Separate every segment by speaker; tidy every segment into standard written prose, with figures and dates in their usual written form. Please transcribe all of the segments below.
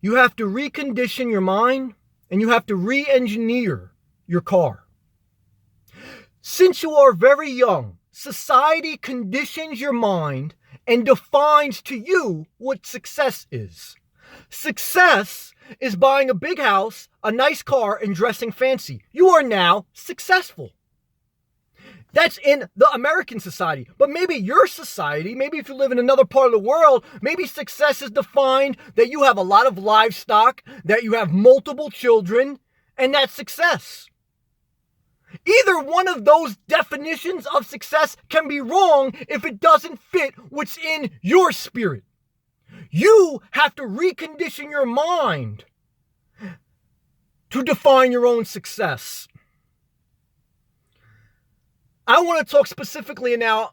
Speaker 1: You have to recondition your mind and you have to re-engineer your car. Since you are very young, society conditions your mind and defines to you what success is. Success is buying a big house, a nice car, and dressing fancy. You are now successful. That's in the American society. But maybe your society, maybe if you live in another part of the world, maybe success is defined that you have a lot of livestock, that you have multiple children, and that's success. Either one of those definitions of success can be wrong if it doesn't fit what's in your spirit. You have to recondition your mind to define your own success. I want to talk specifically now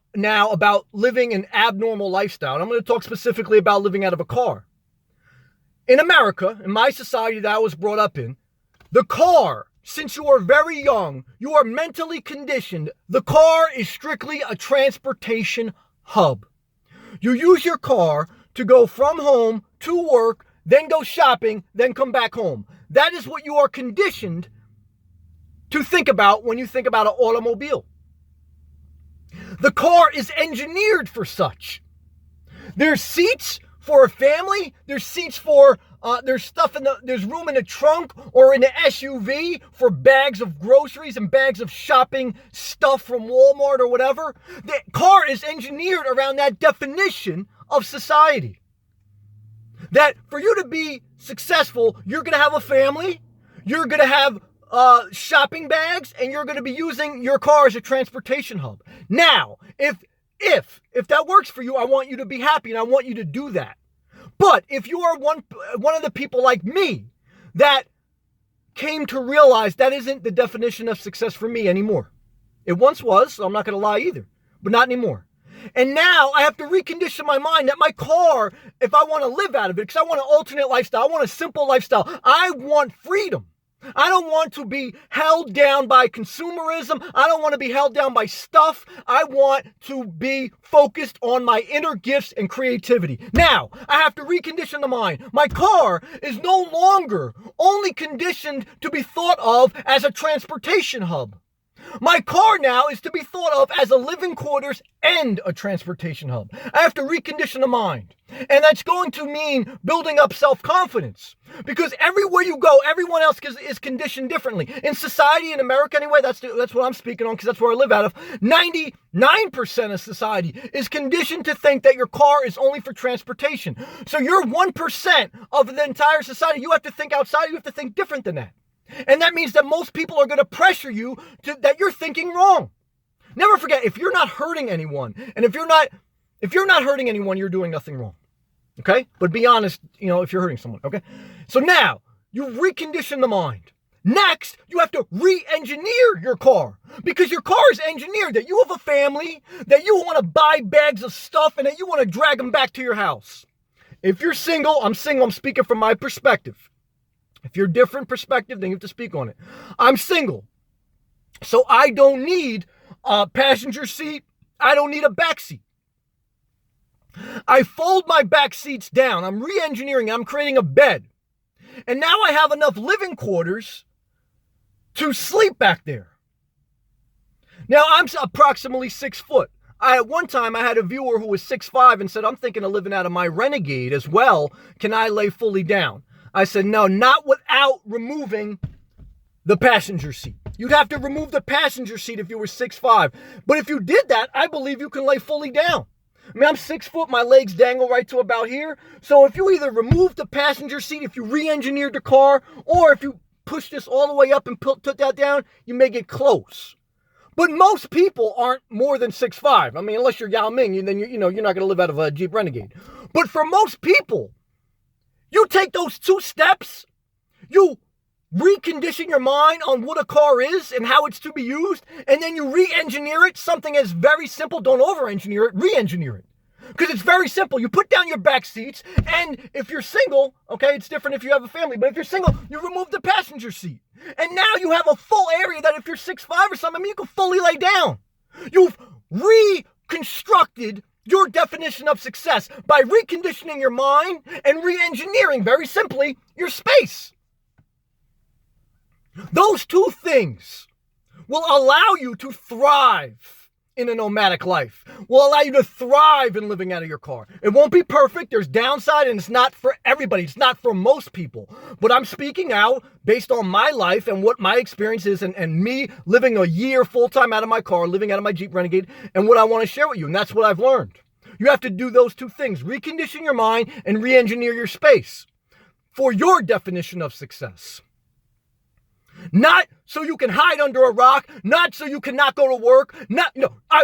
Speaker 1: about living an abnormal lifestyle. And I'm going to talk specifically about living out of a car. In America, in my society that I was brought up in, the car, since you are very young, you are mentally conditioned. The car is strictly a transportation hub. You use your car to go from home to work, then go shopping, then come back home. That is what you are conditioned to think about when you think about an automobile. The car is engineered for such. There's seats for a family. There's seats for, there's room in the trunk or in the SUV for bags of groceries and bags of shopping stuff from Walmart or whatever. The car is engineered around that definition of society. That for you to be successful, you're going to have a family, you're going to have shopping bags, and you're going to be using your car as a transportation hub. Now, if that works for you, I want you to be happy and I want you to do that. But if you are one of the people like me that came to realize that isn't the definition of success for me anymore. It once was, so I'm not going to lie either, but not anymore. And now I have to recondition my mind that my car, if I want to live out of it, because I want an alternate lifestyle, I want a simple lifestyle, I want freedom. I don't want to be held down by consumerism. I don't want to be held down by stuff. I want to be focused on my inner gifts and creativity. Now, I have to recondition the mind. My car is no longer only conditioned to be thought of as a transportation hub. My car now is to be thought of as a living quarters and a transportation hub. I have to recondition the mind. And that's going to mean building up self-confidence. Because everywhere you go, everyone else is conditioned differently. In society, in America anyway, that's what I'm speaking on because that's where I live out of. 99% of society is conditioned to think that your car is only for transportation. So you're 1% of the entire society. You have to think outside. You have to think different than that. And that means that most people are going to pressure you that you're thinking wrong. Never forget, if you're not hurting anyone, and if you're not hurting anyone, you're doing nothing wrong. Okay? But be honest, if you're hurting someone, okay? So now, you recondition the mind. Next, you have to re-engineer your car. Because your car is engineered that you have a family, that you want to buy bags of stuff, and that you want to drag them back to your house. If you're single, I'm speaking from my perspective. If you're a different perspective, then you have to speak on it. I'm single, so I don't need a passenger seat. I don't need a back seat. I fold my back seats down. I'm re-engineering. I'm creating a bed. And now I have enough living quarters to sleep back there. Now I'm approximately 6 foot. At one time, I had a viewer who was 6'5" and said, I'm thinking of living out of my Renegade as well. Can I lay fully down? I said, no, not without removing the passenger seat. You'd have to remove the passenger seat if you were 6'5". But if you did that, I believe you can lay fully down. I mean, I'm 6 foot, my legs dangle right to about here. So if you either remove the passenger seat, if you re-engineered the car, or if you push this all the way up and put that down, you may get close. But most people aren't more than 6'5". I mean, unless you're Yao Ming, then you're not going to live out of a Jeep Renegade. But for most people, you take those 2 steps, you recondition your mind on what a car is and how it's to be used, and then you re-engineer it, something as very simple. Don't over-engineer it, re-engineer it. Because it's very simple. You put down your back seats, and if you're single, okay, it's different if you have a family, but if you're single, you remove the passenger seat. And now you have a full area that if you're 6'5" or something, you can fully lay down. You've reconstructed your definition of success by reconditioning your mind and re-engineering, very simply, your space. Those two things will allow you to thrive in a nomadic life, will allow you to thrive in living out of your car. It won't be perfect. There's downside, and it's not for everybody. It's not for most people. But I'm speaking out based on my life and what my experience is, and me living a year full-time out of my car, living out of my Jeep Renegade, and what I want to share with you. And that's what I've learned. You have to do those two things: recondition your mind and re-engineer your space for your definition of success. Not so you can hide under a rock, not so you cannot go to work,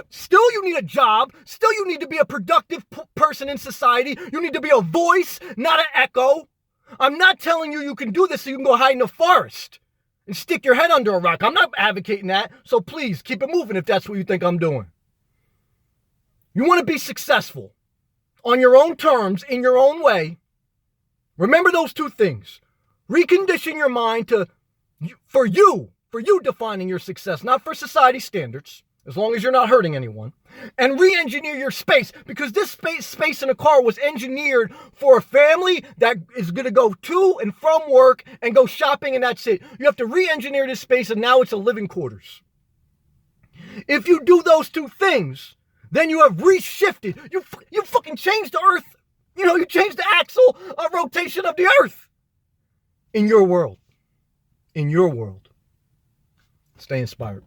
Speaker 1: still you need a job, still you need to be a productive person in society, you need to be a voice, not an echo. I'm not telling you you can do this so you can go hide in the forest and stick your head under a rock. I'm not advocating that, so please keep it moving if that's what you think I'm doing. You want to be successful on your own terms, in your own way. Remember those two things. Recondition your mind for you defining your success, not for society standards, as long as you're not hurting anyone, and re-engineer your space, because this space in a car was engineered for a family that is going to go to and from work and go shopping, and that's it. You have to re-engineer this space, and now it's a living quarters. If you do those two things, then you have reshifted. You fucking changed the earth. You changed the axle of rotation of the earth in your world. In your world. Stay inspired.